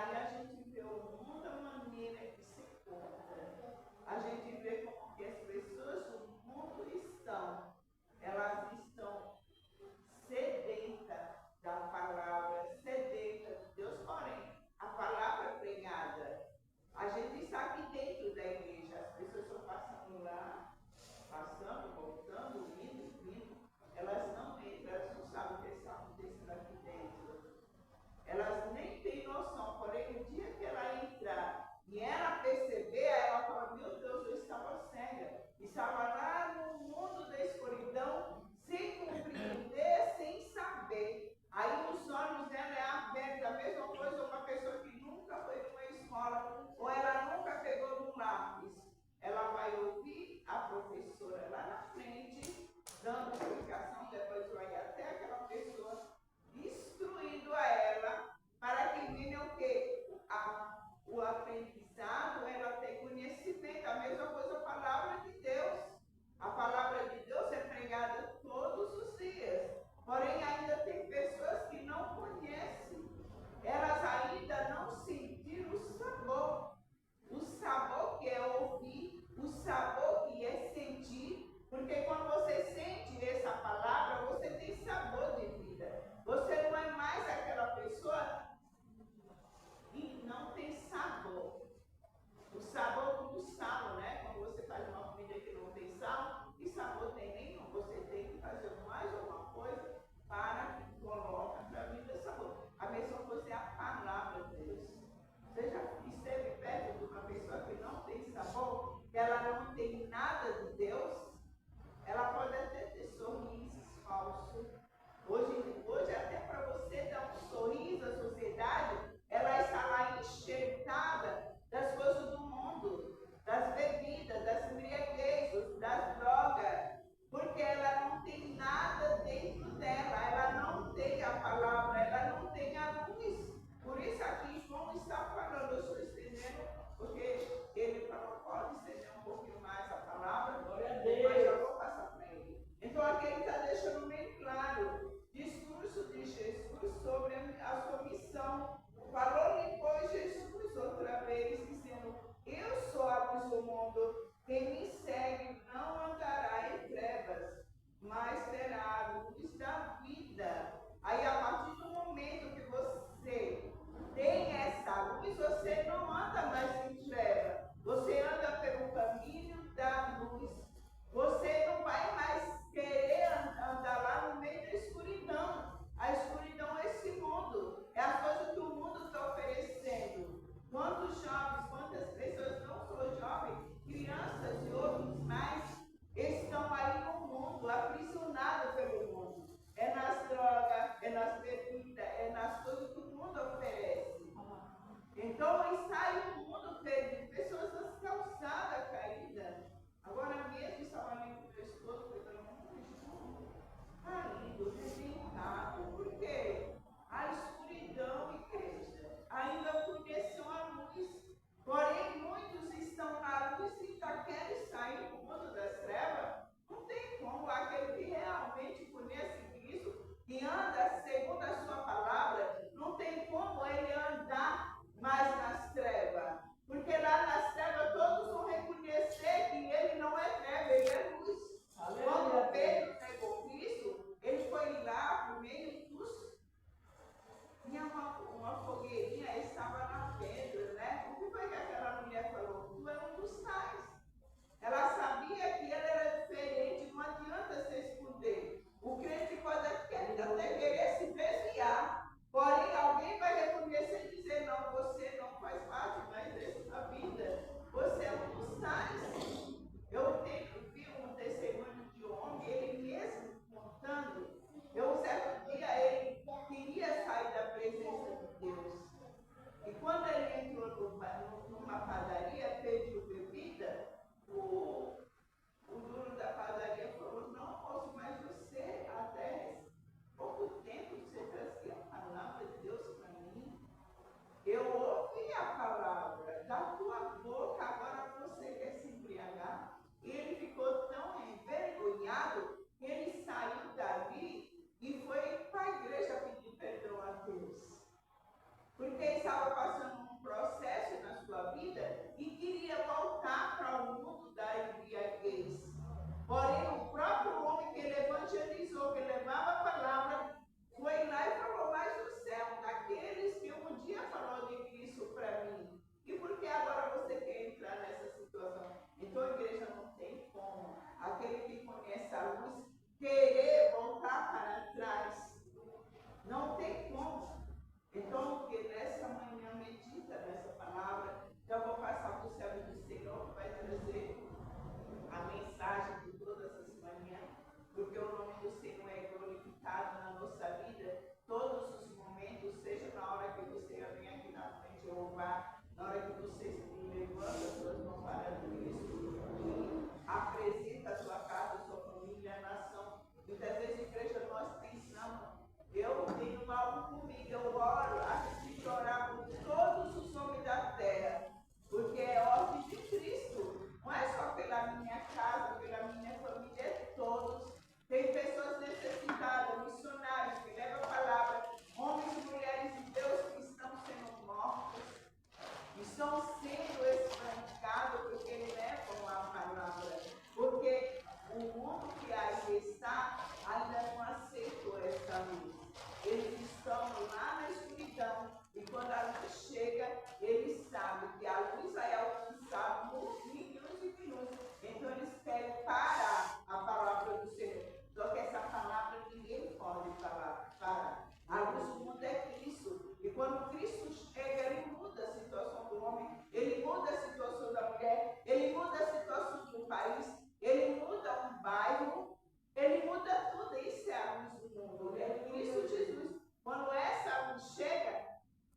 aí a gente vê o mundo da maneira que se encontra. A gente vê como que as pessoas do mundo estão. Elas estão sedentas da palavra, sedentas de Deus, porém, a palavra pregada. A gente está aqui dentro da igreja, as pessoas estão passando lá, passando, voltando, indo, vindo. Elas não entram, elas não sabem o que está acontecendo aqui dentro. Elas nem têm noção, porém, o dia que ela entrar e ela perceber, ela fala: meu Deus, eu estava cega, estava lá no mundo da escuridão, sem compreender, sem saber. Aí os olhos dela é abertos, a mesma coisa uma pessoa que nunca foi numa escola, ou ela nunca pegou num lápis. Ela vai ouvir a professora lá na frente, dando explicação, depois vai até aquela pessoa, instruindo a ela, para que venha o quê? O aprendizado, ela tem conhecimento, a mesma coisa a palavra de Deus. A palavra de Deus é pregada todos os dias, porém ainda tem pessoas que não conhecem, elas ainda não sentiram o sabor que é ouvir, o sabor que é sentir, porque quando você sente essa palavra, você tem sabor de vida. Você não é mais aquela pessoa e não tem sabor. O sabor como sal, né? Quando você faz uma comida que não tem sal, que sabor tem nenhum. Você tem que fazer mais alguma coisa para que coloque para vir ter sabor. A mesma coisa é a palavra de Deus. Você já esteve perto de uma pessoa que não tem sabor, que ela não tem nada de Deus? Ela pode até ter sorrisos falsos. Hoje até para você dar um sorriso à sociedade, ela está lá enxertada das coisas do mundo, das bebidas, das embriaguezas, das drogas, porque ela não tem nada dentro dela, ela não tem a palavra, ela não tem a luz. Por isso aqui João está falando, eu estou estendendo, porque ele falou, pode estender um pouquinho mais a palavra, depois eu vou passar para ele. Então aqui ele está deixando bem claro, discurso de Jesus sobre a sua missão. Falou depois Jesus outra vez, dizendo: eu sou a luz do mundo, quem me segue não andará em trevas, mas terá a luz da vida. Aí a partir do momento que você tem essa luz, você não anda mais em trevas, você anda pelo caminho da luz. Você não vai mais querer andar lá no meio da escuridão. A escuridão é esse mundo, é a coisa que o mundo está oferecendo. Quantos jovens, quantas pessoas, não só jovens, crianças e outros mais, estão aí no mundo, aprisionados pelo mundo. É nas drogas, é nas bebidas, é nas coisas que o mundo oferece. Então está aí o mundo perdido, pessoas nas calçadas caídas. Agora mesmo estava ali com o meu esposo, pegando um chumbo, caído, arrebentado. Por quê? A escuridão, igreja, ainda conheceu a luz. Porém, muitos estão na luz e querem sair do mundo das trevas. Não tem como. Aquele que realmente conhece Cristo, que anda segundo a sua palavra, não tem como ele andar mais nas trevas. falar, na hora que você levanta as suas mãos para Cristo e apresenta a sua casa, a sua família, a nação. Muitas vezes, igreja, nós pensamos, eu tenho algo comigo, eu oro, a gente orar por todos os homens da terra, porque é ordem de Cristo, não é só pela minha casa, pela minha família, é todos. Tem pessoas necessitadas, missionários que levam a palavra, homens e mulheres de Deus que estão sendo mortos, estão sendo espancados porque levam a palavra, porque o mundo que aí está ainda não aceitou essa luz. Eles estão lá na escuridão e quando a luz chega, eles sabem que a luz vai alcançar milhões e milhões. Então eles querem parar a palavra do Senhor. Só que essa palavra ninguém pode parar. A luz do mundo é Cristo. E quando Cristo chega, ele muda a situação do homem, ele muda a situação da mulher, ele muda a situação do país, ele muda um bairro, ele muda tudo. Isso é a luz do mundo. É Cristo Jesus. Quando essa luz chega,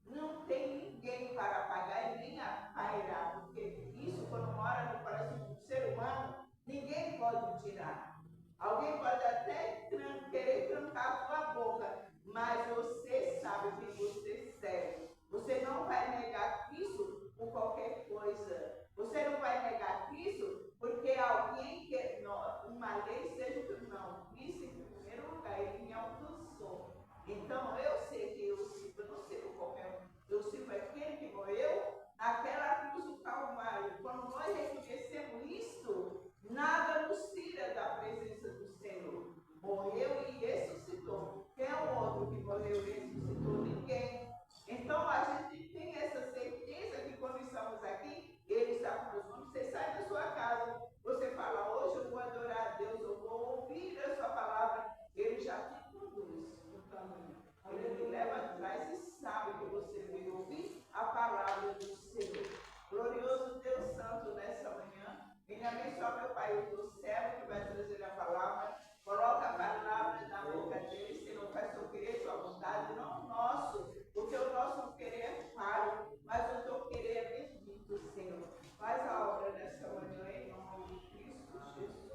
não tem ninguém para apagar e nem apairar, porque isso, quando mora no coração do ser humano, ninguém pode tirar. Alguém pode até querer trancar a sua boca, mas você sabe quem você serve. Você não vai negar Cristo por qualquer coisa. Você não vai negar Cristo porque alguém quer uma lei seja que não. Cristo em primeiro lugar, ele me alcançou. Então eu sei que eu sirvo, eu não sirvo qualquer um. Eu sirvo aquele que morreu naquela cruz do Calvário. Quando nós reconhecemos isto, nada nos tira da presença do Senhor. Morreu e ressuscitou. Quem é o outro que morreu e ressuscitou? Ninguém. Então a gente tem essa certeza que quando estamos aqui, Ele está conosco. Quando você sai da sua casa, você fala, hoje eu vou adorar a Deus, eu vou ouvir a sua palavra, Ele já te conduz no caminho. Ele me leva atrás e sabe que você veio ouvir a palavra do Senhor. Glorioso Deus Santo, nessa manhã, venha abençoar meu Pai, o teu servo que vai trazer a palavra. Coloca a palavra na boca dele, Senhor, faz seu querer, sua vontade, não o nosso, porque o nosso querer é falho, mas o teu querer é bendito, Senhor. Faz a obra nessa manhã, em nome de Cristo Jesus.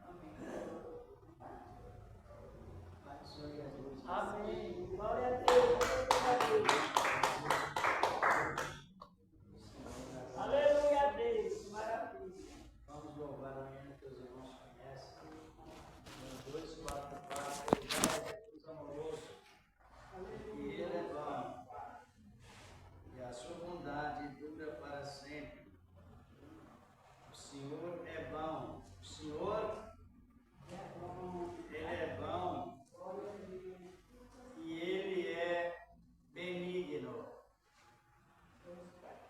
Amém. Amém. Glória a Deus. Glória a Deus. Aleluia a Deus. Maravilha. Vamos louvar a minha que os irmãos conhecem. 2, 4, 4, Jesus amoroso. E Ele é bom. E a sua bondade dura para sempre. O Senhor é bom. O Senhor Ele é bom. E Ele é benigno.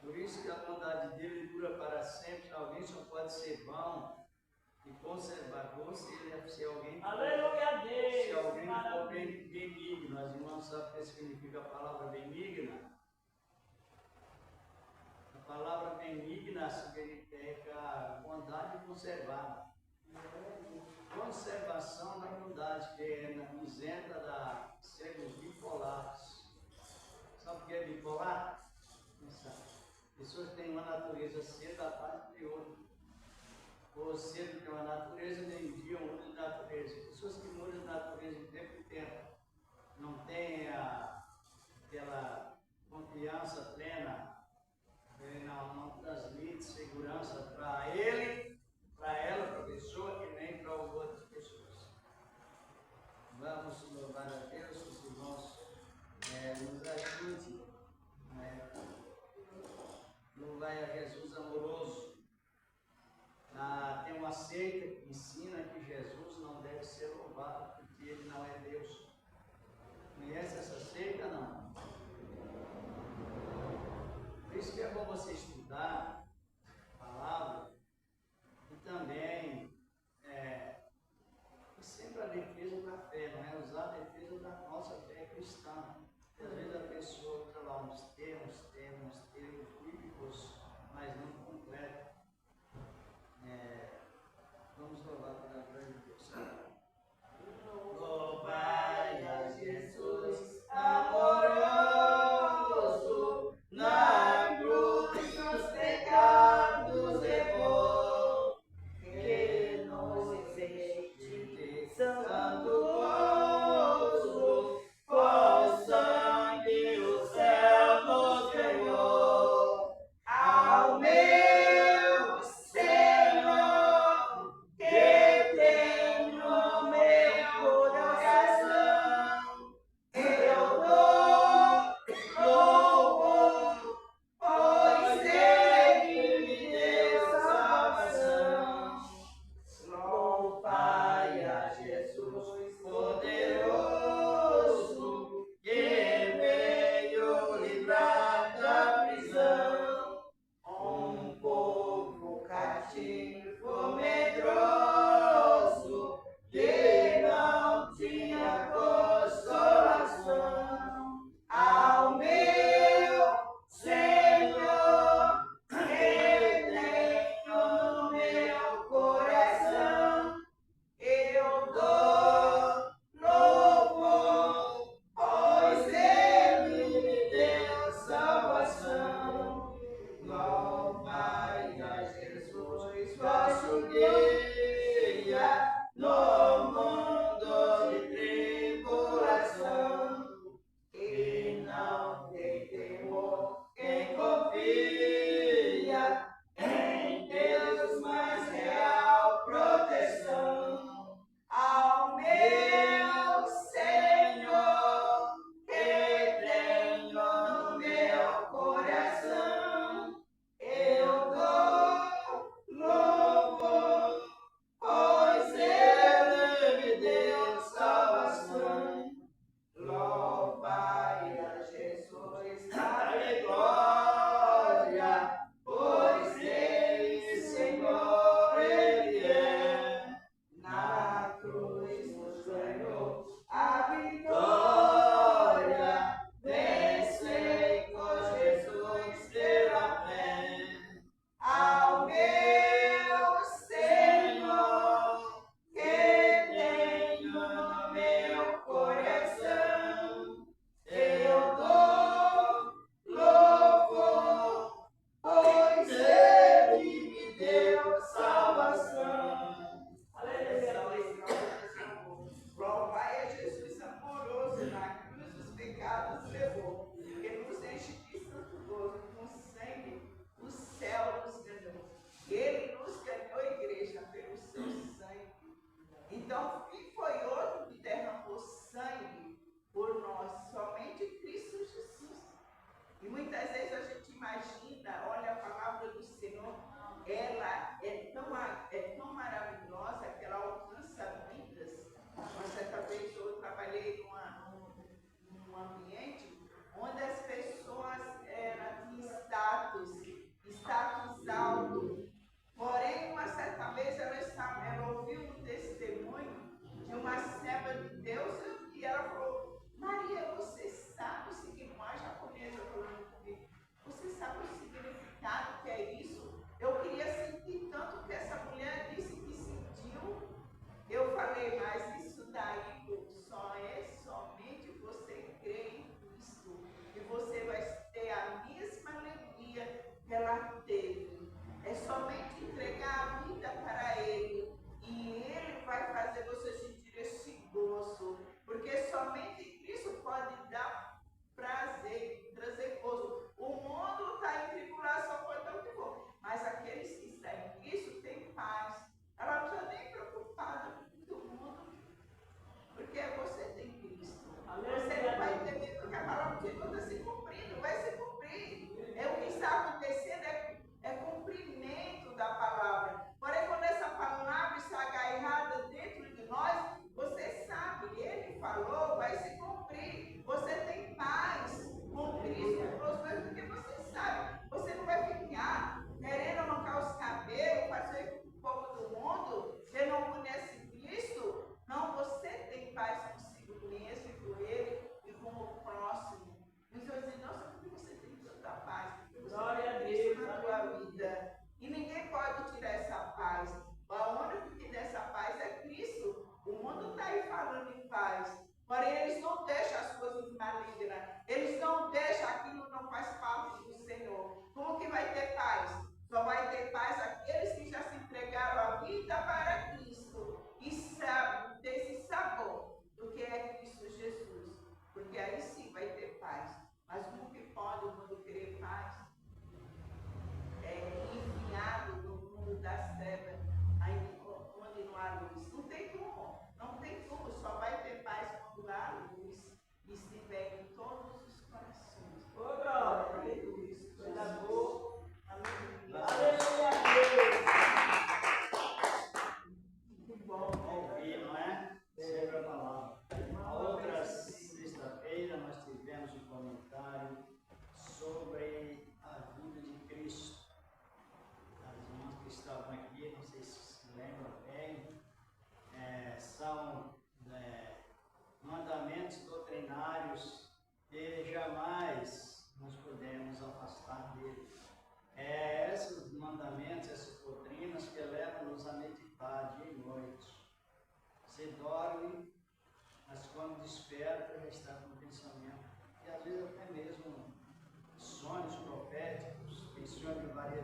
Por isso que a bondade dele dura para sempre. Alguém só pode ser bom e conservador se alguém Aleluia a Deus. se alguém for benigno. As irmãs sabem o que significa a palavra benigna? A palavra benigna significa bondade conservada. Conservação na bondade, que é isenta da sermos bipolares. Sabe o que é bipolar? Pessoas que têm uma natureza cedo da parte de outra. Ou cedo tem uma natureza, meio-dia muda de natureza. Pessoas que mudam de natureza de tempo em tempo. Não têm aquela confiança plena. Não transmite segurança para ele, para ela, para a pessoa e nem para outras pessoas. Vamos louvar a Deus, os irmãos nos ajude. Louvai a Jesus amoroso. Tem uma seita que ensina que Jesus não deve ser louvado porque ele não é Deus. Conhece essa seita? Não. Por isso que é bom você estudar a palavra e também sempre a defesa da fé, não é? Usar a defesa da nossa fé cristã. Às vezes a pessoa usa lá uns termos bíblicos, mas não completo. Vamos louvar para a glória de Deus. Louvai a Jesus amoroso na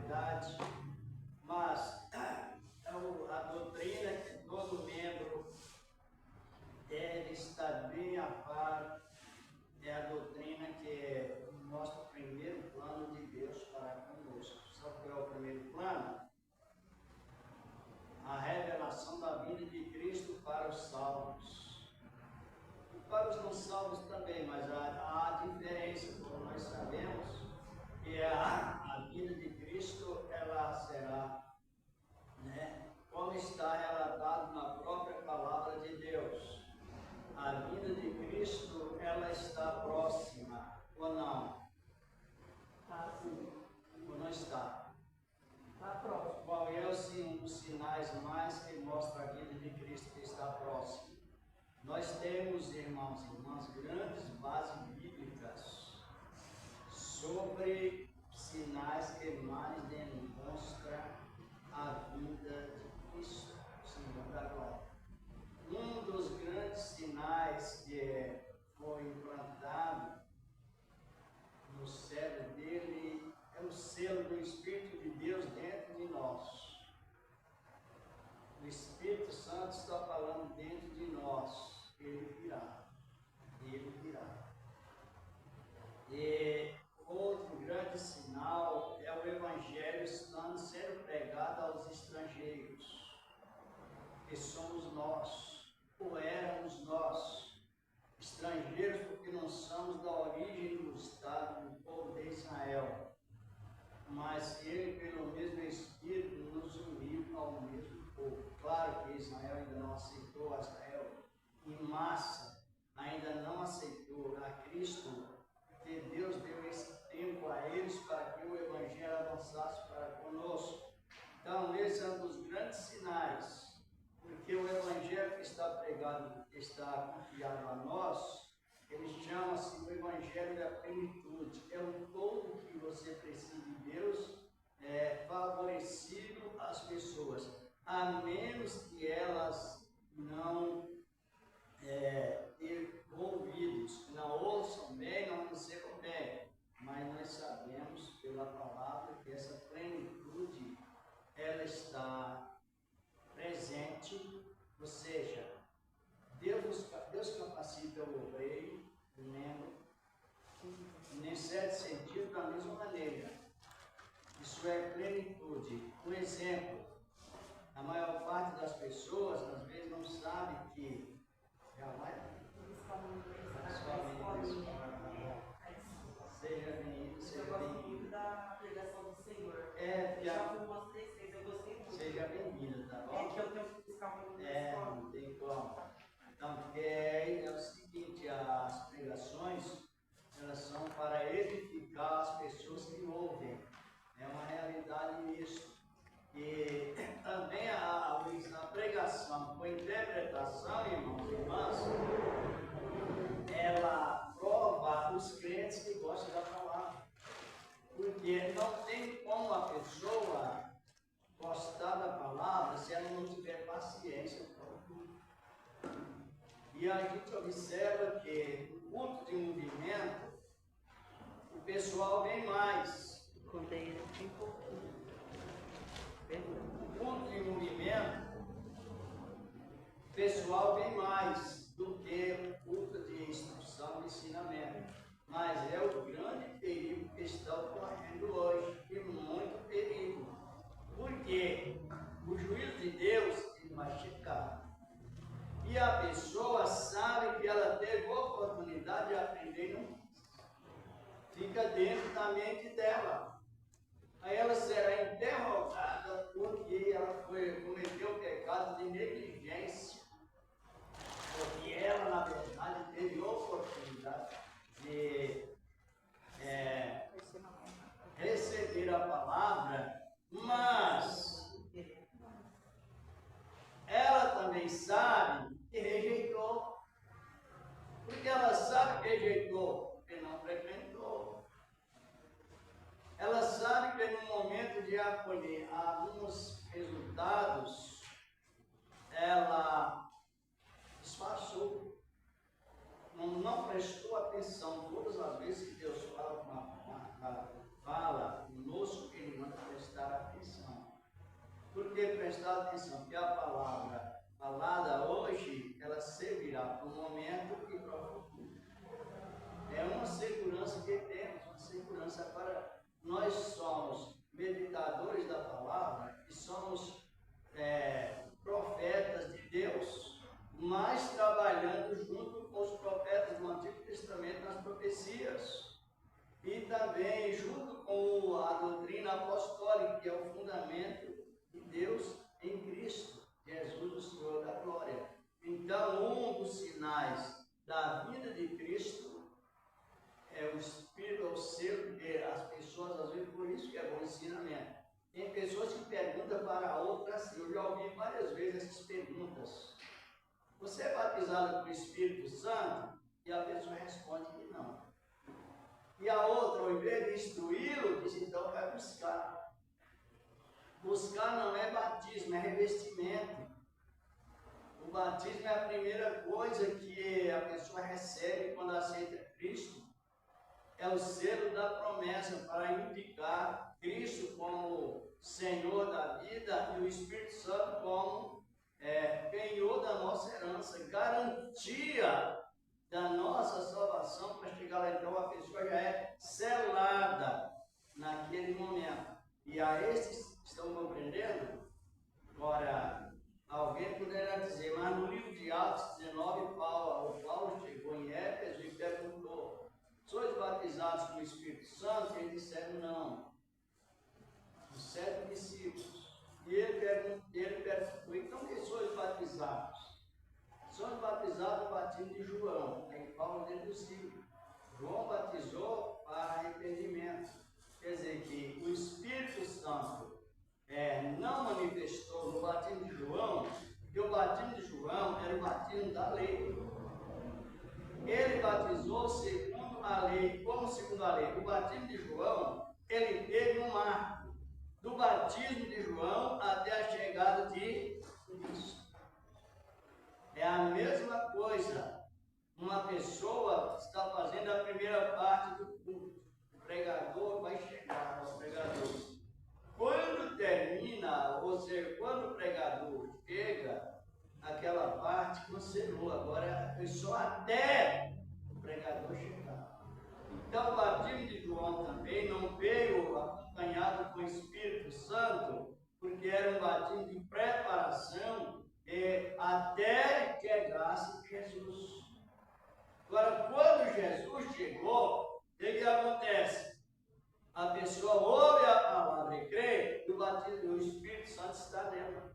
realidade, mas a doutrina que todo membro deve estar bem a par é a doutrina que mostra o primeiro plano de Deus para conosco. Sabe qual é o primeiro plano? A revelação da vida de Cristo para os salvos. E para os não salvos também, mas há diferença, como nós sabemos, que a vida de Cristo, ela será, como está relatado na própria palavra de Deus. A vida de Cristo, ela está próxima, ou não? Ou não está? Está próximo. Qual é os sinais mais que mostram a vida de Cristo que está próximo? Nós temos, irmãos e irmãs, grandes bases bíblicas sobre sinais que mais demonstram a vida de Cristo, Senhor da glória. Um dos grandes sinais que foi implantado no cérebro dele é o selo do Espírito de Deus dentro de nós. O Espírito Santo está falando dentro de nós. Ele virá. Ele virá. E outro grande sinal é o Evangelho sendo pregado aos estrangeiros, que somos nós, ou éramos nós, estrangeiros porque não somos da origem do Estado, do povo de Israel, mas Ele, pelo mesmo Espírito, nos uniu ao mesmo povo. Claro que Israel ainda não aceitou Israel em massa, ainda não aceitou a Cristo, porque Deus deu esse tempo a eles para que o Evangelho avançasse para conosco. Então, esse é um dos grandes sinais, porque o Evangelho que está pregado, que está confiado a nós, ele chama-se o Evangelho da plenitude. É um todo que você precisa de Deus, favorecido às pessoas, a menos que elas não ter ouvidos, que não ouçam bem, não recebam bem. Mas nós sabemos pela palavra que essa plenitude, ela está presente, ou seja, Deus capacita o obreiro, o membro, em certo sentido, da mesma maneira. Isso é plenitude. Um exemplo, a maior parte das pessoas, às vezes, não sabe que seja bem-vindo, seja bem-vindo. Da pregação do Senhor. Já fui umas 3 vezes, eu gostei muito. Seja bem-vindo, tá bom? É que eu tenho que buscar muito na escola. Não tem como. Então, porque é o seguinte, as pregações, elas são para edificar as pessoas que ouvem. É uma realidade isso. E também a pregação com interpretação, irmãos e irmãs, ela prova os crentes que gostam da palavra. Porque não tem como a pessoa gostar da palavra se ela não tiver paciência. E a gente observa que no culto de movimento, o pessoal vem mais. Quando ele tem pouquinho. O culto de movimento, o pessoal vem mais do que o culto de instrução e ensinamento. Mas é o grande perigo que está ocorrendo hoje, e muito perigo. Porque o juízo de Deus ele vai chegar. E a pessoa sabe que ela teve oportunidade de aprender e não fica dentro da mente dela. Aí ela será interrogada porque ela cometeu o pecado de negligência. Porque ela, na verdade, teve oportunidade de receber a palavra, mas ela também sabe que rejeitou. Porque ela sabe que rejeitou, porque não frequentou. Ela sabe que no momento de acolher alguns resultados, ela disfarçou. Não prestou atenção. Todas as vezes que Deus fala conosco, Ele manda prestar prestar atenção que a palavra falada hoje, ela servirá para um momento e para o futuro. É uma segurança que temos, uma segurança para nós somos meditadores da palavra e somos profetas de Deus, mas trabalhando junto com os profetas do Antigo Testamento nas profecias. E também junto com a doutrina apostólica, que é o fundamento de Deus em Cristo, Jesus, o Senhor da glória. Então, um dos sinais da vida de Cristo é o Espírito, é o selo de as pessoas, às vezes, por isso que é bom ensinamento. Tem pessoas que perguntam para a outra assim, eu já ouvi várias vezes essas perguntas. Você é batizado com o Espírito Santo? E a pessoa responde que não. E a outra, ao invés de instruí-lo, diz, então vai buscar. Buscar não é batismo, é revestimento. O batismo é a primeira coisa que a pessoa recebe quando aceita Cristo. É o selo da promessa para indicar Cristo como Senhor da vida e o Espírito Santo como penhor da nossa herança, garantia da nossa salvação. Para chegar lá, então, a pessoa já é selada naquele momento. E a estes estão compreendendo? Ora, alguém poderá dizer, mas no livro de Atos 19, o Paulo chegou em Éfeso e perguntou, sois batizados com o Espírito Santo? E eles disseram não. Os 7 discípulos. E ele perguntou, então que sois batizados? Somos batizados no batismo de João. Aí Paulo deduziu. João batizou para arrependimento. Quer dizer que o Espírito Santo não manifestou no batismo de João, porque o batismo de João era o batismo da lei. Ele batizou segundo a lei. Como segundo a lei? O batismo de João, ele teve um marco do batismo de João até a chegada de Cristo. É a mesma coisa. Uma pessoa está fazendo a primeira parte do culto. O pregador vai chegar aos pregadores. Quando termina, ou seja, quando o pregador chega, aquela parte cancelou. Agora foi só até o pregador chegar. Então o batismo de João também não veio acompanhado com o Espírito Santo, porque era um batismo de preparação até chegasse Jesus. Agora, quando Jesus chegou, o que acontece? A pessoa ouve a palavra e crê, e o batismo do Espírito Santo está nela.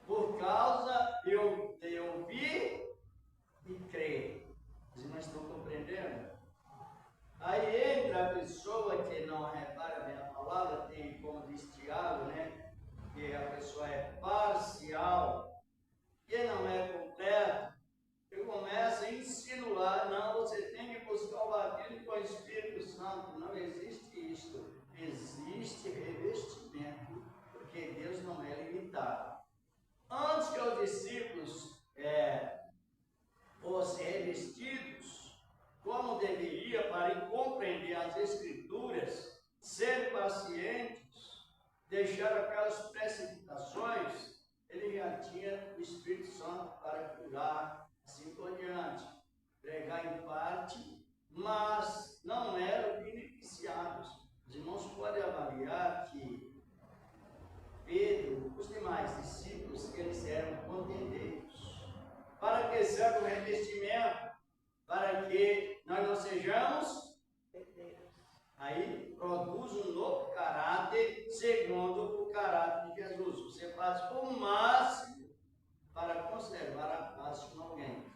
Por causa de eu ouvir e crer. Vocês não estão compreendendo? Aí entra a pessoa que não repara bem a palavra, tem como diz Tiago, né? Que a pessoa é parcial, que não é completo, e começa a insinuar, não, você tem que buscar o batismo com o Espírito Santo. Não existe isto. Existe revestimento, porque Deus não é limitado. Antes que os discípulos fossem revestidos, como deveria para compreender as Escrituras, ser pacientes, deixar aquelas precipitações, ele já tinha o Espírito Santo para curar, assim por diante, pregar em parte, mas não eram beneficiados. Os irmãos podem avaliar que Pedro, os demais discípulos, eles eram contendeiros. Para que serve o revestimento? Para que nós não sejamos aí produz um novo caráter segundo o caráter de Jesus. Você faz o máximo para conservar a paz com alguém,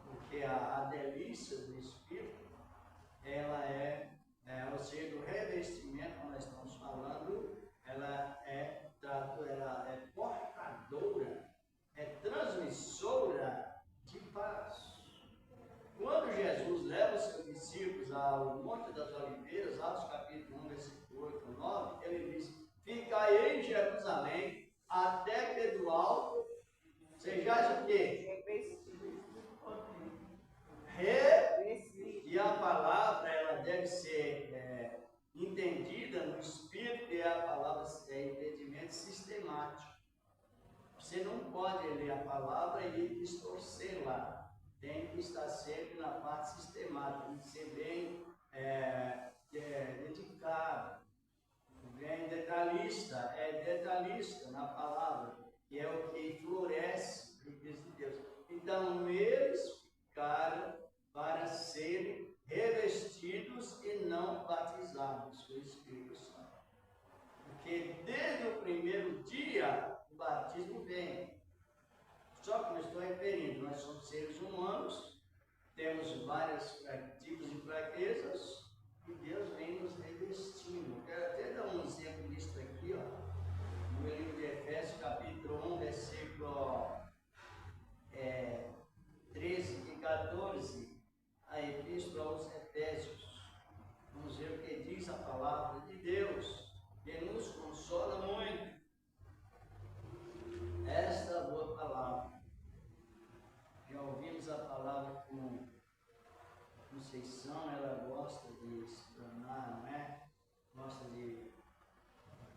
porque a delícia do Espírito, ela ou seja, o revestimento que nós estamos falando, ela é portadora, é transmissora de paz. Quando Jesus leva os seus discípulos ao Monte das Oliveiras, Atos capítulo 1, versículo 8 e 9, ele diz, ficai em Jerusalém, até que do alto sejais o quê? E a palavra, ela deve ser entendida no Espírito sistemático. Você não pode ler a palavra e distorcê-la. Tem que estar sempre na parte sistemática, tem que ser bem dedicado, bem detalhista, detalhista na palavra, que é o que floresce a riqueza de Deus. Então, eles ficaram para serem revestidos e não batizados com o Espírito Santo. Porque desde o primeiro dia, o batismo vem. Só que eu estou referindo, nós somos seres humanos, temos vários tipos de fraquezas, e Deus vem nos revestindo. Quero até dar um exemplo disso aqui, ó, no livro de Efésios, capítulo 1, versículo 13 e 14, a epístola aos Efésios. Vamos ver o que diz a palavra de Deus, que nos consola muito. Esta boa palavra. Já ouvimos a palavra com Conceição, ela gosta de explanar, não é? Gosta de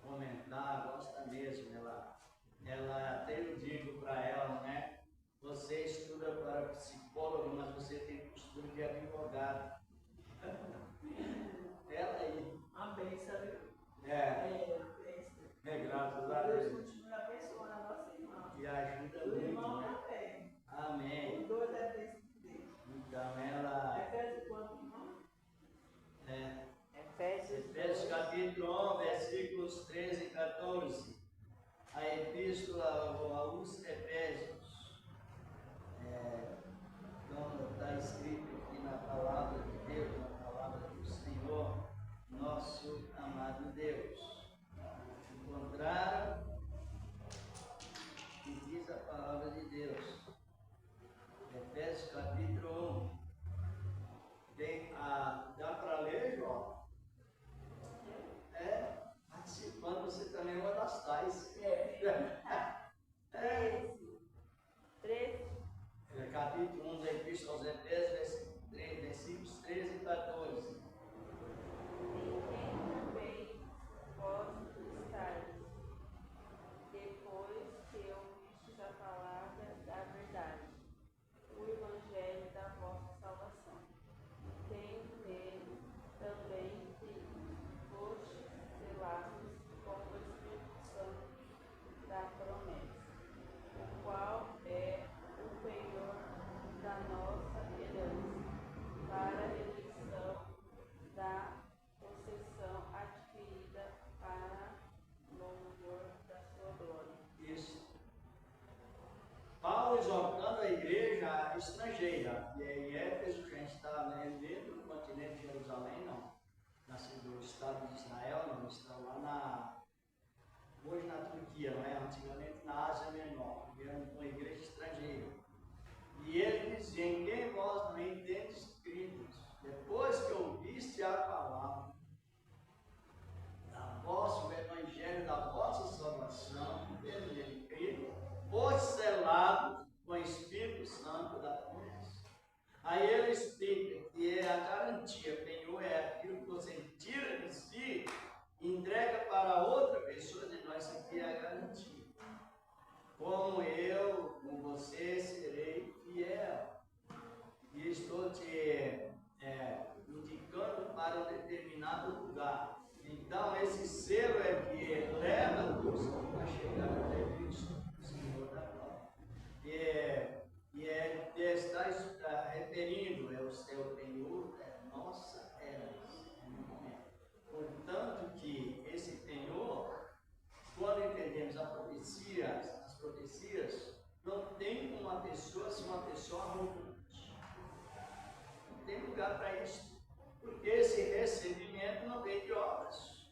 comentar, gosta mesmo. Ela até eu digo para ela, não é? Você estuda para psicólogo, mas você tem postura de advogado. Ela aí. Amém, sabe? Graças a Deus. Deus continua abençoando a nossa irmã. E ajuda O muito, irmão né? também. Amém. Os dois é bênção de Deus. Então ela. Efésios quanto, irmão? Efésios capítulo 1, versículos 13 e 14. A epístola aos Efésios. Como está escrito aqui na palavra de Deus, na palavra do Senhor, nosso amado Deus. Encontraram? E diz a palavra de Deus. Efésios capítulo 1. Dá para ler, João? Participando, você também é uma das tais. 13. Capítulo 1 da Epístola aos Efésios, versículos 13 e 14. Em quem também vós estáis, depois que ouvistes a palavra da verdade, o evangelho da vossa salvação. Tendo nele também fostes selados com o Espírito Santo da promessa, o qual é o penhor da nossa herança, para a eleição da possessão adquirida para louvor da sua glória. Isso. Paulo exortando a igreja estrangeira. E em Éfeso, que a gente está dentro do continente de Jerusalém, não. Do estado de Israel, não. Está lá hoje na Turquia, não é? Antigamente na Ásia Menor. Era uma igreja estrangeira. E ele dizia: em quem vós não entendes cridos, depois que ouviste a palavra o evangelho da vossa salvação, tendo nele crido, foste selado com o Espírito Santo da promessa. Aí ele explica que é a garantia, penhor é aquilo que você tira de si e entrega para outra pessoa, de nós aqui é a garantia. Como eu, com você, serei fiel. E estou te indicando para um determinado lugar. Então, esse selo é que leva-nos a chegar até Cristo, o Senhor da glória. Está referindo, é o seu penhor, nossa herança, no momento. Portanto, que esse penhor, quando entendemos as profecias, não tem uma pessoa se uma pessoa arrogante. Não tem lugar para isso. Porque esse recebimento não vem de obras.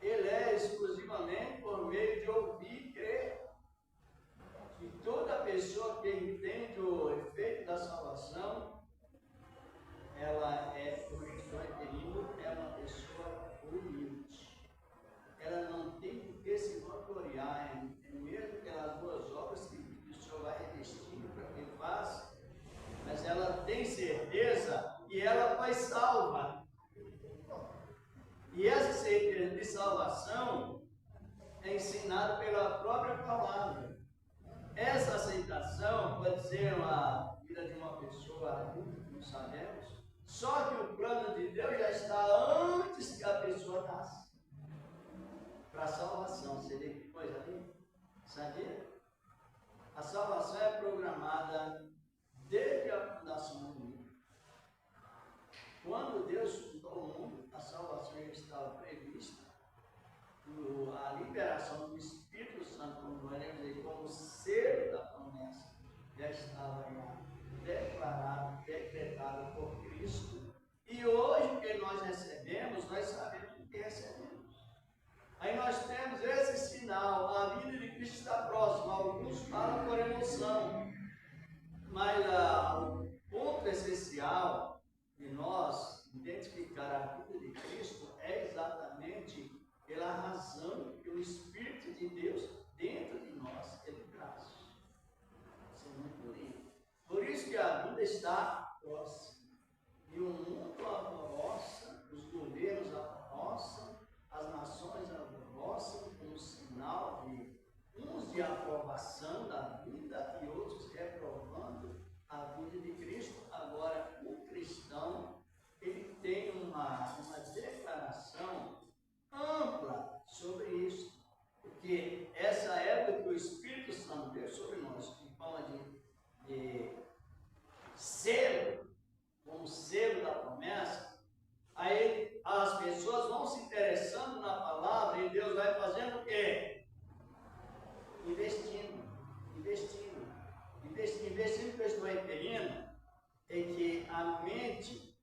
Ele é exclusivamente por meio de ouvir e crer. E toda pessoa que entende o efeito da salvação, ela é, como estou referindo, é uma pessoa humilde. Ela não tem por que se vangloriar, mesmo pelas boas obras que o Senhor vai revestindo para quem faz, mas ela tem certeza que ela foi salva. E essa certeza de salvação é ensinado pela própria palavra. Essa aceitação pode ser uma vida de uma pessoa adulta, não sabemos. Só que o plano de Deus já está antes que a pessoa nasça. Para a salvação, seria que coisa linda. Sabia? A salvação é programada desde a fundação do mundo. Quando Deus fundou o mundo, a salvação já estava prevista. A liberação do Espírito Santo, como podemos dizer, como selo da promessa, já estava declarado, decretado por Cristo. E hoje o que nós recebemos, nós sabemos o que recebemos. Aí nós temos esse sinal, a vida de Cristo está próxima. Alguns falam por emoção, mas o ponto essencial de nós identificar a vida de Cristo é exatamente pela razão que o Espírito de Deus dentro de nós ele traz. Isso é muito lindo. Por isso que a vida está próxima. E o mundo alvoroça, os governos alvoroçam, as nações alvoroçam como sinal de uns de aprovação da vida e outros reprovando a vida de Cristo. Agora, o cristão, ele tem uma declaração ampla sobre isso, porque essa época que o Espírito Santo deu sobre nós, em forma de selo, como selo da promessa, aí as pessoas vão se interessando na palavra e Deus vai fazendo o quê? Investindo que eu estou referindo é que a mente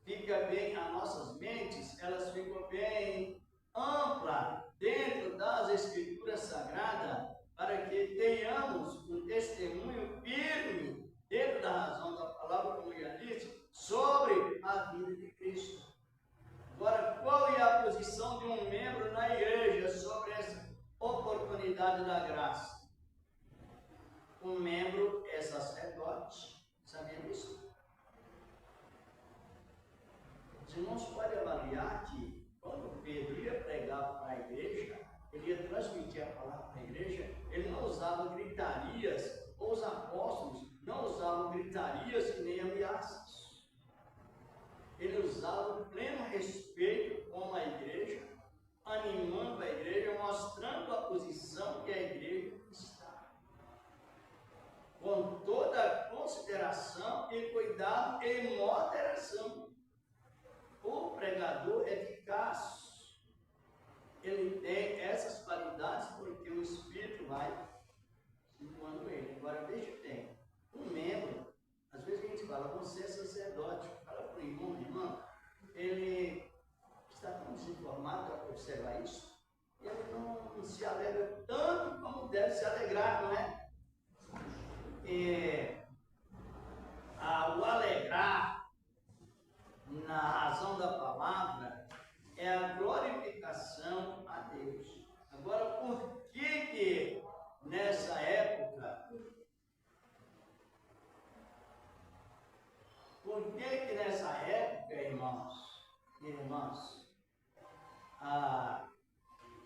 fica bem, as nossas mentes, elas ficam bem amplas dentro das Escrituras Sagradas, para que tenhamos um testemunho firme dentro da razão da palavra, como já disse, sobre a vida de Cristo. Agora, qual é a posição de um membro na igreja sobre essa oportunidade da graça? Um membro é sacerdote. Sabia disso? Os irmãos podem avaliar que quando Pedro ia pregar para a igreja, ele ia transmitir a palavra para a igreja, ele não usava gritarias, ou os apóstolos não usavam gritarias e nem ameaças. Ele usava o pleno respeito com a igreja, animando a igreja, mostrando a posição que a igreja está. Com toda consideração e cuidado e moderação. O pregador eficaz, ele tem essas qualidades porque o Espírito vai situando ele. Agora veja bem, um membro, às vezes a gente fala, você é sacerdote, fala para o irmão, irmã, ele está tão desinformado para observar isso, e ele não se alegra tanto como deve se alegrar, não é? O alegrar na razão da palavra é a glorificação a Deus. Agora, por que nessa época, irmãos e irmãs, a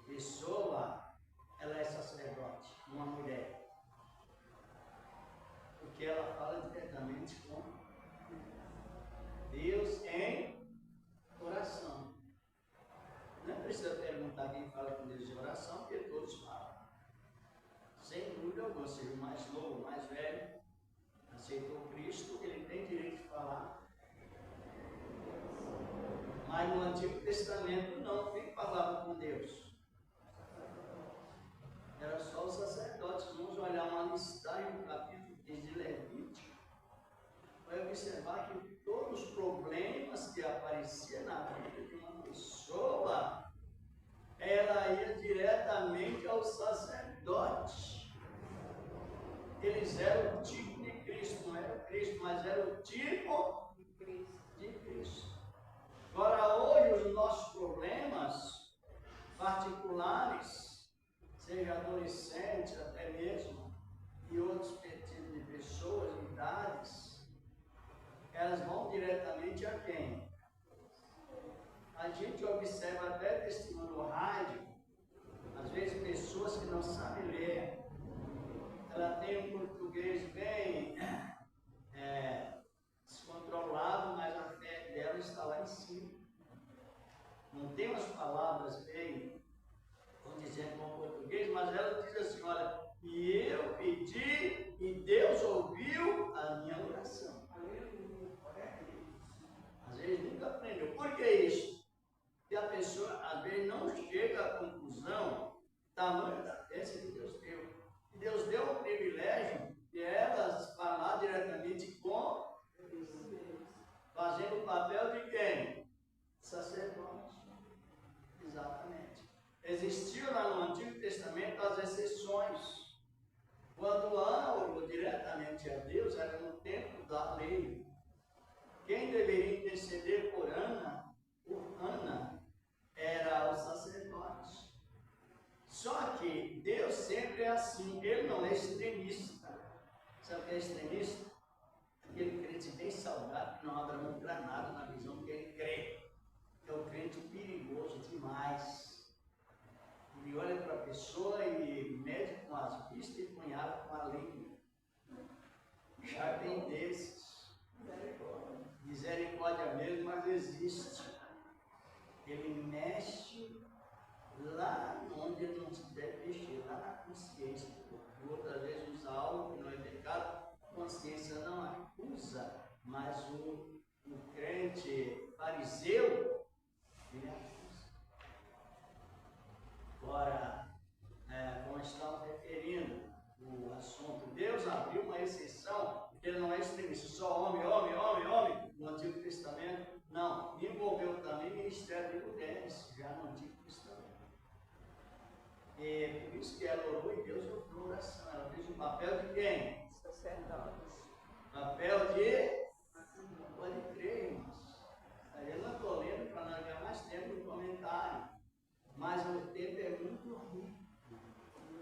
pessoa, ela é sacerdote, uma mulher? Porque ela fala diretamente com Deus em oração. Não precisa perguntar quem fala com Deus em oração, porque todos falam. Sem dúvida alguma, seja o mais novo, o mais velho, aceitou Cristo, ele tem direito de falar. Mas no Antigo Testamento não, quem falava com Deus? Era só os sacerdotes. Vamos olhar uma listagem no capítulo 15 de Levítico. Vai observar que todos os problemas que apareciam na vida de uma pessoa, ela ia diretamente ao sacerdote. Eles eram o tipo de Cristo, não era Cristo, mas era o tipo de Cristo. Agora, hoje, os nossos problemas particulares, seja adolescentes até mesmo, e outros tipos de pessoas, idades, elas vão diretamente a quem? A gente observa até testemunho no rádio, Às vezes pessoas que não sabem ler, ela tem um português bem descontrolado, mas a fé dela está lá em cima. Não tem umas palavras bem, vamos dizer, com português, mas ela diz assim, olha, e eu pedi e Deus ouviu a minha oração. Às vezes nunca aprendeu. Por que isso? Porque a pessoa, às vezes, não chega à conclusão tamanho da bênção que Deus deu. E Deus deu o privilégio de elas falar diretamente com Deus, fazendo o papel de quem? Sacerdote. Exatamente. Existiam lá no Antigo Testamento as exceções. Quando Ana orou diretamente a Deus, era no tempo da lei. Quem deveria interceder por Ana, era o sacerdote. Só que Deus sempre é assim, Ele não é extremista. Sabe o que é extremista? Aquele crente bem saudável, que não abre mão para nada na visão que ele crê. É um crente perigoso demais. Ele olha para a pessoa e mede com as vistas e punhala com a língua. Já tem desses. Misericórdia mesmo, mas existe. Ele mexe lá onde ele não se deve mexer, lá na consciência. E outras vezes usa algo que não é pecado, a consciência não acusa, mas o crente fariseu, ele acusa. Agora, como estamos referindo o assunto, Deus abriu uma exceção, porque ele não é extremista, só homem, no Antigo Testamento. Não, envolveu também o ministério de mulheres, já no Antigo Testamento. E por isso que ela orou e Deus ouviu a oração. Ela fez o papel de quem? Sacerdote. Papel de... Pode crer, irmãos. Aí eu não estou lendo para nós ganhar mais tempo no comentário. Mas o tempo é muito rico.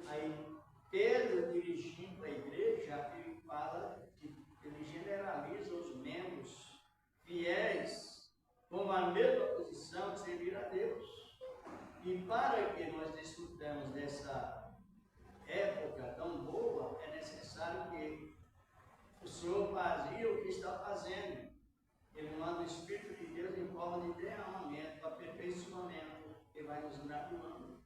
Aí Pedro, dirigindo a igreja, ele fala que ele generaliza os membros fiéis com a mesma posição de servir a Deus. E para que nós desfrutemos dessa época tão boa, é necessário que o Senhor fazia o que está fazendo. Ele manda o Espírito de Deus em forma de derramamento, aperfeiçoamento, que vai nos graduando.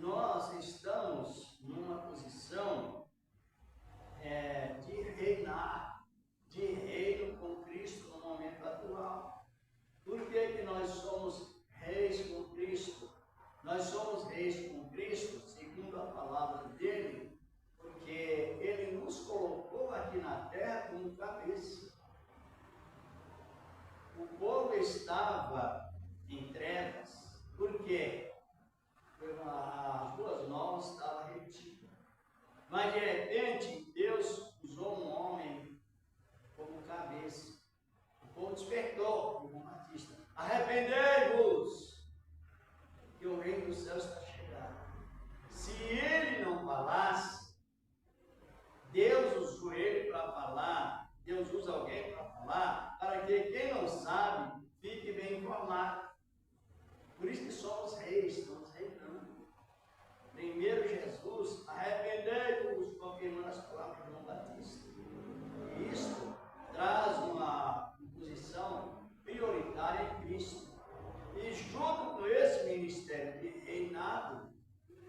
Nós estamos numa posição de reinar, de reino com Cristo no momento atual. Por que nós somos reis com Cristo? Nós somos reis com Cristo, segundo a palavra dele, porque ele nos colocou aqui na terra como cabeça. O povo estava em trevas, por quê? As boas novas estavam retidas. Mas de repente, Deus usou um homem como cabeça. O povo despertou, o João Batista. Arrependei-vos, que o reino dos céus está chegando. Se ele não falasse, Deus usou ele para falar, Deus usa alguém para falar, para que quem não sabe fique bem informado. Por isso que somos reis, estamos reinando. Primeiro Jesus, arrependei-vos, confirmando as palavras de João Batista. E isto traz uma posição prioritária em Cristo. E junto com esse ministério de reinado,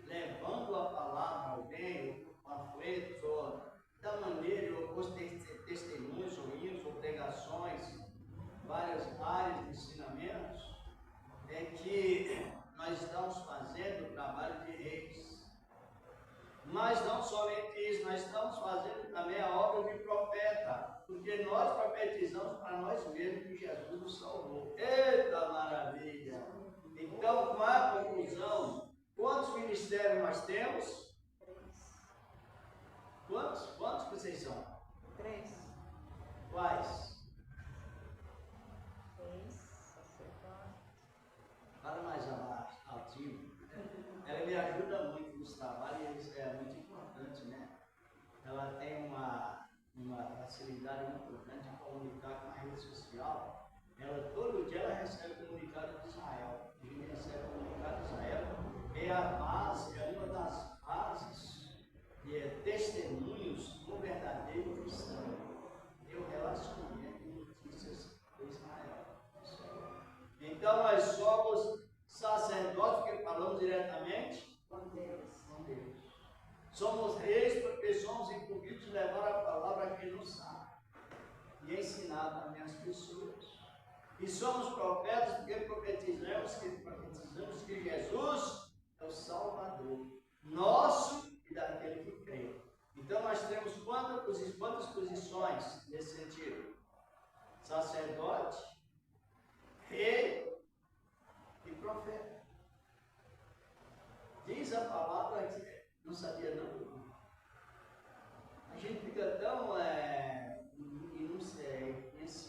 levando a palavra a alguém, ou panfletos, ou da maneira, ou testemunhos, ou hinos, ou pregações, várias áreas de ensinamentos, é que nós estamos fazendo o trabalho de reis. Mas não somente isso, nós estamos fazendo também a obra de profeta, porque nós profetizamos para nós mesmos que Jesus nos salvou. Eita maravilha! Então, qual é a conclusão? Quantos ministérios nós temos? 3. Quantos que vocês são? 3. Quais? 6, sacerdote. Fala mais abaixo, altinho. Ela me ajuda muito nos trabalhos e isso é muito importante, né? Ela tem uma facilidade muito grande de comunicar com a rede social. Todo dia ela recebe comunicado de Israel. A gente recebe comunicado de Israel. É a base Somos reis porque somos incumbidos de levar a palavra a quem não sabe e ensinar também as pessoas. E somos profetas porque profetizamos que Jesus é o Salvador nosso e daquele que crê. Então nós temos quantas posições nesse sentido? Sacerdote, rei e profeta. Diz a palavra que não sabia não. A gente fica tão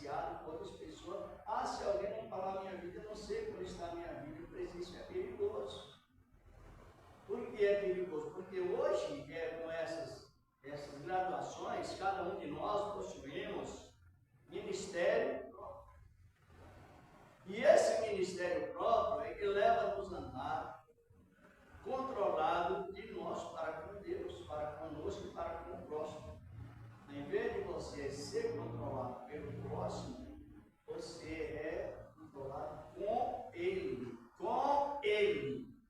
enunciado com outras pessoas. Ah, se alguém não falar a minha vida, eu não sei como está a minha vida. Eu preciso, isso é perigoso. Por que é perigoso? Porque hoje, com essas graduações, cada um de nós possuímos ministério próprio. E esse ministério próprio é que leva-nos a andar controlado de nós para com Deus, para conosco e para com o próximo. Em vez de você ser controlado pelo próximo, você é controlado com Ele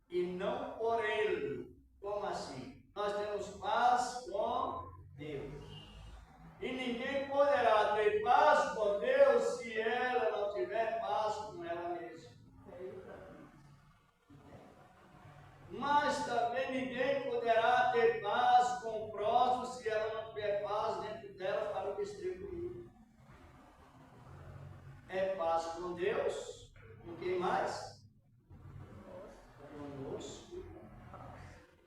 e não por Ele. Como assim? Nós temos paz com Deus. E ninguém poderá ter paz com Deus se ela não tiver paz com ela mesma. Mas também ninguém poderá ter paz com o próximo se ela não tiver paz dentro dela para o distribuir. É paz com Deus, com quem mais? Conosco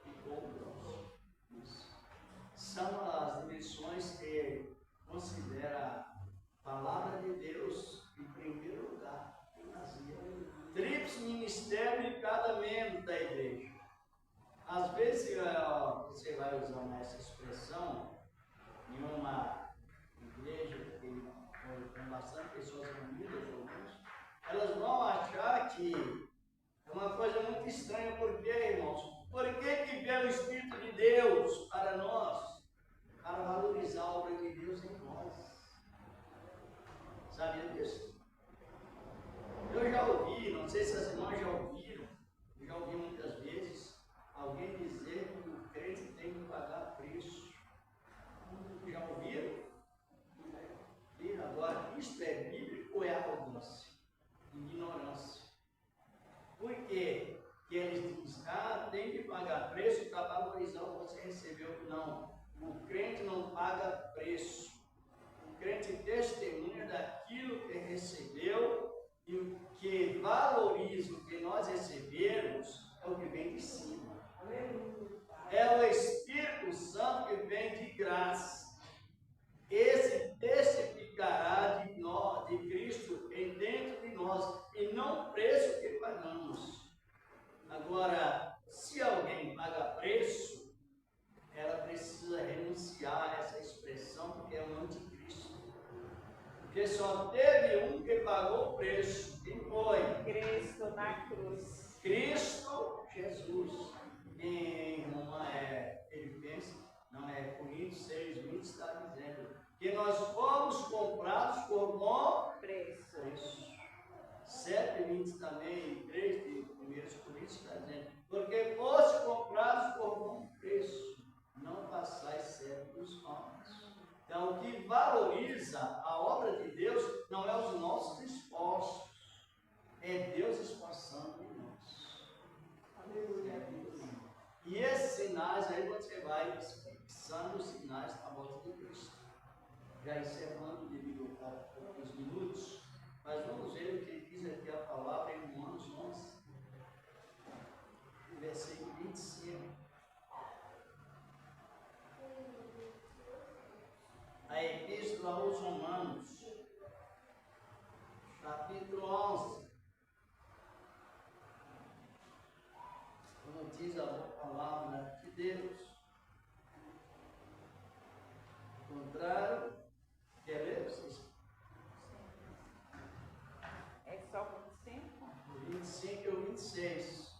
e com o próximo. Isso. São as dimensões que considera a palavra de Deus em primeiro lugar. Tríplice ministério de cada membro da igreja. Às vezes você vai usar essa expressão em uma igreja com bastante pessoas reunidas, elas vão achar que é uma coisa muito estranha. Por quê, irmãos? Por que veio o Espírito de Deus para nós? Para valorizar a obra de Deus em nós. Sabia disso? Eu já ouvi, não sei se as irmãs já ouviram, eu já ouvi muitas vezes alguém dizer que o crente tem que pagar preço. Já ouviram? E agora, isto é bíblico ou é arrogância? Ignorância. Por quê? Que eles dizem, tem que pagar preço para valorizar o que você recebeu. Não, o crente não paga preço. O crente testemunha daquilo que recebeu e o que valoriza o que nós recebemos é o que vem de cima. É o Espírito Santo que vem de graça. Esse testificará de nós, de Cristo dentro de nós, e não o preço que pagamos. Agora, se alguém paga preço, ela precisa renunciar a essa expressão, porque é um anticristo. Porque só teve um que pagou o preço. Quem foi? Cristo na cruz. Cristo Jesus. Em Filipenses, não é Coríntios 6, 20 está dizendo que nós fomos comprados por bom preço. 7, 20 também, 3 de 1 Coríntios está dizendo, porque fosse comprados por bom preço, não passais certo dos homens. Então, o que valoriza a obra de Deus não é os nossos esforços, é Deus esforçando em nós. Aleluia. E esses sinais, aí você vai fixando os sinais à volta de Cristo. Já encerrando devido a poucos minutos, mas vamos ver o que diz aqui a palavra em Romanos 11, versículo 25. A Epístola aos Romanos, capítulo 11. Como diz a palavra de Deus. Ao contrário, quer ler vocês? É só 25? O 25 e o 26.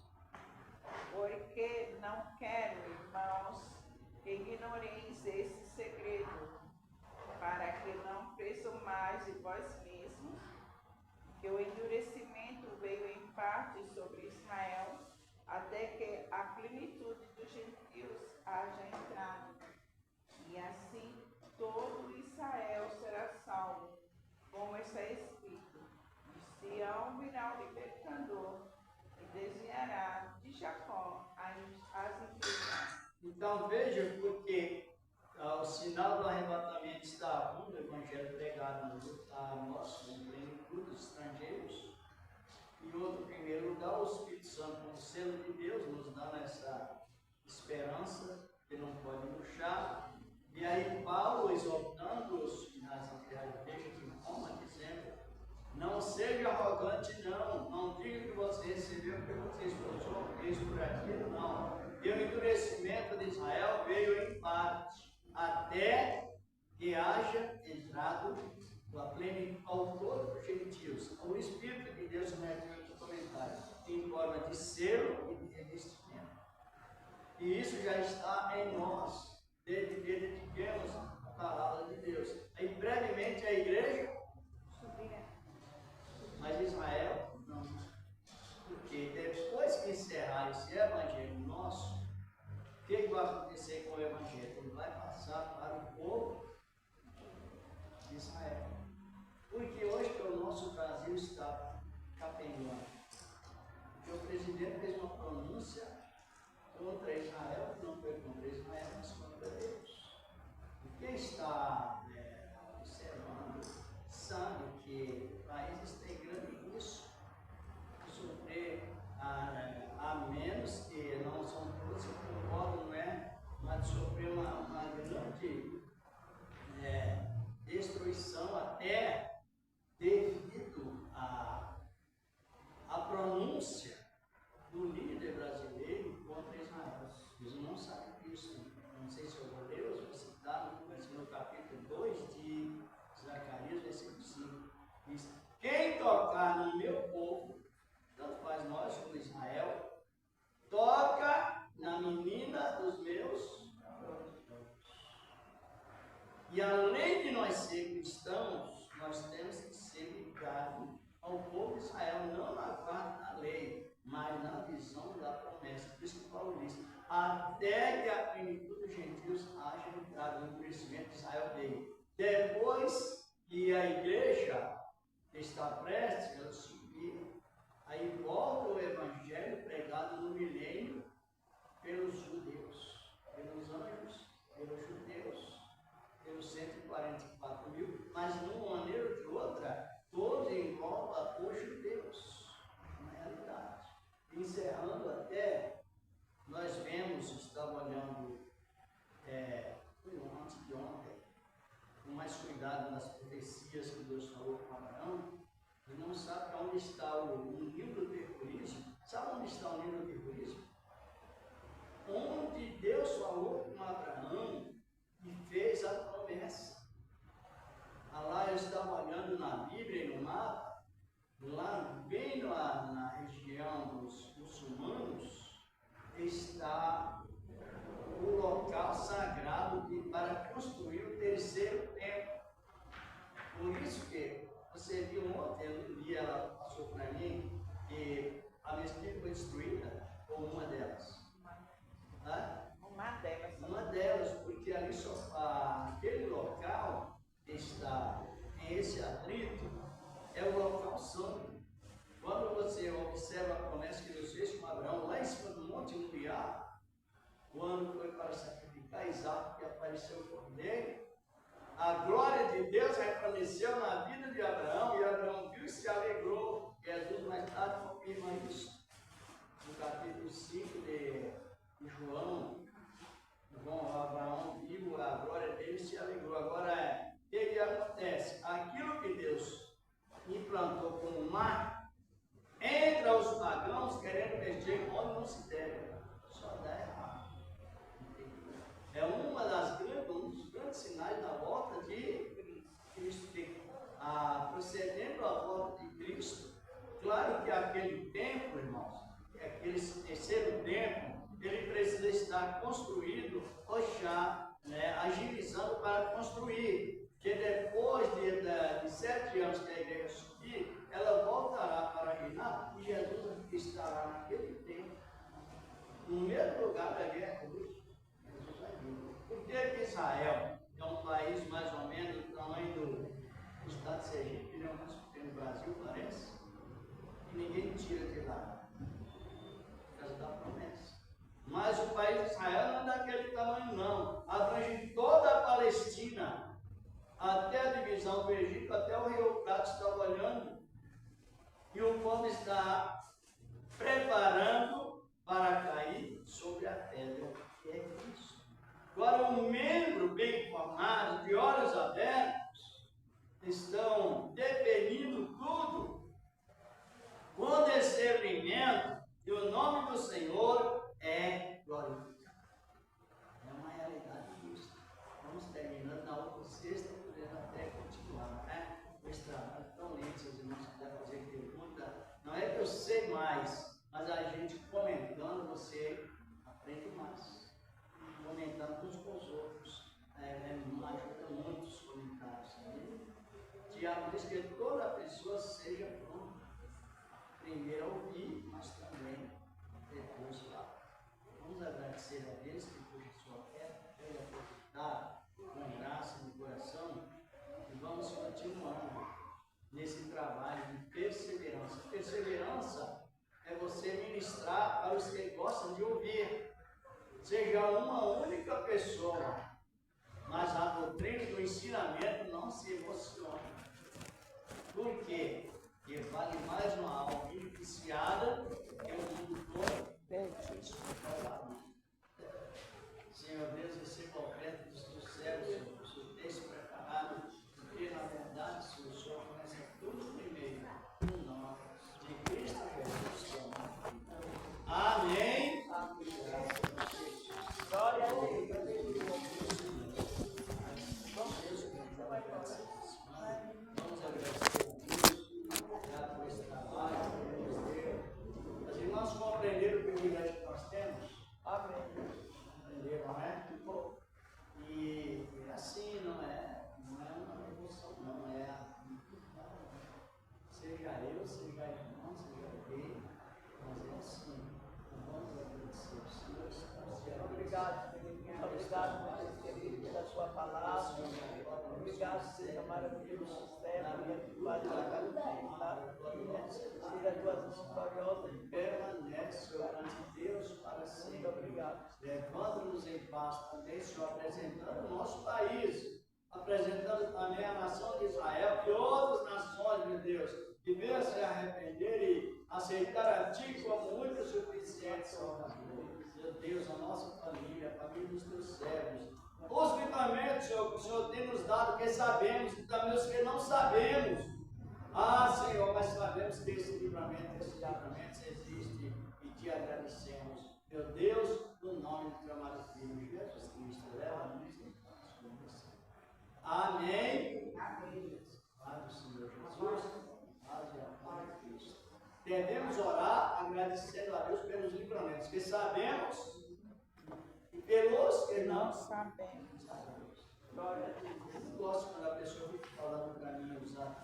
Porque não quero, irmãos, que ignoreis esse segredo, para que não presumais de vós mesmos, que o endurecimento veio em parte sobre Israel, até que a Então veja, porque o sinal do arrebatamento está um, o Evangelho pregado a nós, em plenitude, dos estrangeiros. Em outro primeiro lugar, o Espírito Santo, como selo de Deus, nos dando essa esperança que não pode murchar. E aí Paulo exortando os finais da igreja de Roma, dizendo: não seja arrogante, não diga que você recebeu porque você esforçou por isso, por aquilo, não. E o endurecimento de Israel veio em parte, até que haja entrado a plenitude ao todo dos gentios. O Espírito de Deus, no comentário, em forma de selo e de revestimento. E isso já está em nós, desde que dediquemos a palavra de Deus. Aí brevemente a igreja, mas Israel não. Porque depois que encerrar esse evangelho nosso, o que vai acontecer com o evangelho? Ele vai passar para o povo de Israel. Porque hoje que o nosso Brasil está capengando. Porque o presidente fez uma pronúncia contra Israel, que não foi contra Israel, mas contra Deus. E quem está observando sabe que países têm grande risco de sofrer a menos, que não são todos que concordam, não é? Mas de sofrer uma grande destruição até devido à pronúncia do líder brasileiro contra Israel. Eles não sabem disso. Não sei se eu vou ler ou se vou citar, mas no capítulo 2 de Zacarias, versículo 5, diz: quem tocar no meu povo, tanto faz nós como Israel, toca na menina dos meus. E além de nós ser cristãos, nós temos que ser ligados ao povo de Israel, não na parte da lei, mas na visão da promessa. Por isso que Paulo diz: até que a plenitude dos gentios haja entrado no crescimento de Israel dele. Depois que a igreja está prestes a subir, aí volta o evangelho pregado no milênio pelos judeus, pelos anjos, pelos judeus, pelos 144 mil, mas de uma maneira ou de outra, todo engloba os judeus, na realidade. Encerrando até, nós vemos, estava olhando, foi antes de ontem, com mais cuidado nas profecias que Deus falou com Abraão, e não sabe onde está o ninho do terrorismo. Sabe onde está o ninho do terrorismo? Onde Deus falou com Abraão e fez a promessa. Lá eu estava olhando na Bíblia e no mapa, lá bem na região dos muçulmanos, está o local sagrado para construir o terceiro templo. Por isso que você viu ontem, um dia ela passou para mim, que a mesquita foi destruída, ou uma delas? Uma delas, porque ali aquele local está em esse atrito, é o local santo. Quando você observa a promessa que Deus fez com Abraão, lá em cima do Monte Moriá, quando foi para sacrificar Isaac, que apareceu o cordeiro, a glória de Deus resplandeceu na vida de Abraão, e Abraão viu e se alegrou. Jesus mais tarde confirma isso. No capítulo 5 de João, Abraão viu a glória dele e se alegrou. Agora, o que acontece? Aquilo que Deus implantou como marca, entra os pagãos querendo mexer onde não se deve. Só dá errado. É um dos grandes sinais da volta de Cristo. Procedendo à volta de Cristo, claro que aquele templo, irmãos, aquele terceiro templo, ele precisa estar construído ou já agilizando para construir. Porque depois de 7 anos que a igreja subir, ela voltará para reinar e Jesus estará naquele tempo, no mesmo lugar da guerra hoje. Jesus vai vir. Por que Israel é um país mais ou menos do tamanho do estado de Sergipe, que não é mais pequeno no Brasil, parece? E ninguém tira de lá, por causa da promessa. Mas o país de Israel não é daquele do Egito, até o Rio Prata estava olhando, e o povo está preparando para cair sobre a pedra que é Cristo. Agora, um membro bem formado, de olhos abertos, estão definindo tudo com discernimento, e o nome do Senhor é glorificado. É uma realidade disso. Vamos terminando na outra sexta, podendo até continuar, né? Esse trabalho tão lindo, se os irmãos quiserem fazer pergunta, não é que eu sei mais, mas a gente comentando, você aprende mais. Comentando uns com os outros. Ajuda muito os comentários. Sabe? O diabo diz que toda pessoa seja pronta. Primeiro a ouvir, mas também depois falar. Vamos agradecer a Deus que por sua fé, pela oportunidade, com graça no coração, e vamos continuando nesse trabalho de perseverança. Perseverança é você ministrar para os que gostam de ouvir. Seja uma única pessoa, mas a doutrina do ensinamento não se emociona. Por quê? Porque vale mais uma alma beneficiada que o mundo todo. Senhor Deus, receba a oferta dos teus céus, Senhor. O Senhor tem se preparado, porque na verdade, Senhor, o Senhor começa tudo primeiro, no nome de Cristo Jesus. Amém. Glória a Deus. Vamos agradecer a Deus, obrigado por esse trabalho, por Deus. As irmãs compreenderam o privilégio que nós temos? Amém. Compreenderam, né? E assim não é uma revolução, não é. Seja eu, seja a irmã, seja alguém, mas é assim. Vamos agradecer ao Senhor. Obrigado, Felipe. Obrigado, meu querido, pela sua palavra. Obrigado, seja maravilhoso, servo, e abençoado para cada vez, tá? Tira as tuas mãos gloriosas e Permanece perante Deus para sempre. muito obrigado. Levando-nos em paz também, Senhor, apresentando o nosso país, apresentando também a nação de Israel e outras nações, meu Deus, que venham se arrepender e aceitar a Ti como único e suficiente Salvador. Meu Deus, a nossa família, a família dos Teus servos, os livramentos, Senhor, que o Senhor tem nos dado, que sabemos, e também os que não sabemos. Ah, Senhor, mas sabemos que esse livramento existe e Te agradecemos. Meu Deus, no nome do Teu amado Filho, Jesus Cristo, leva-nos em paz com você. Amém. Amém. Paz do Senhor Jesus, paz e a paz de Cristo. Devemos orar agradecendo a Deus pelos livramentos que sabemos e pelos que não Sabemos. Glória a Deus. Eu gosto quando a pessoa fica falando para mim usar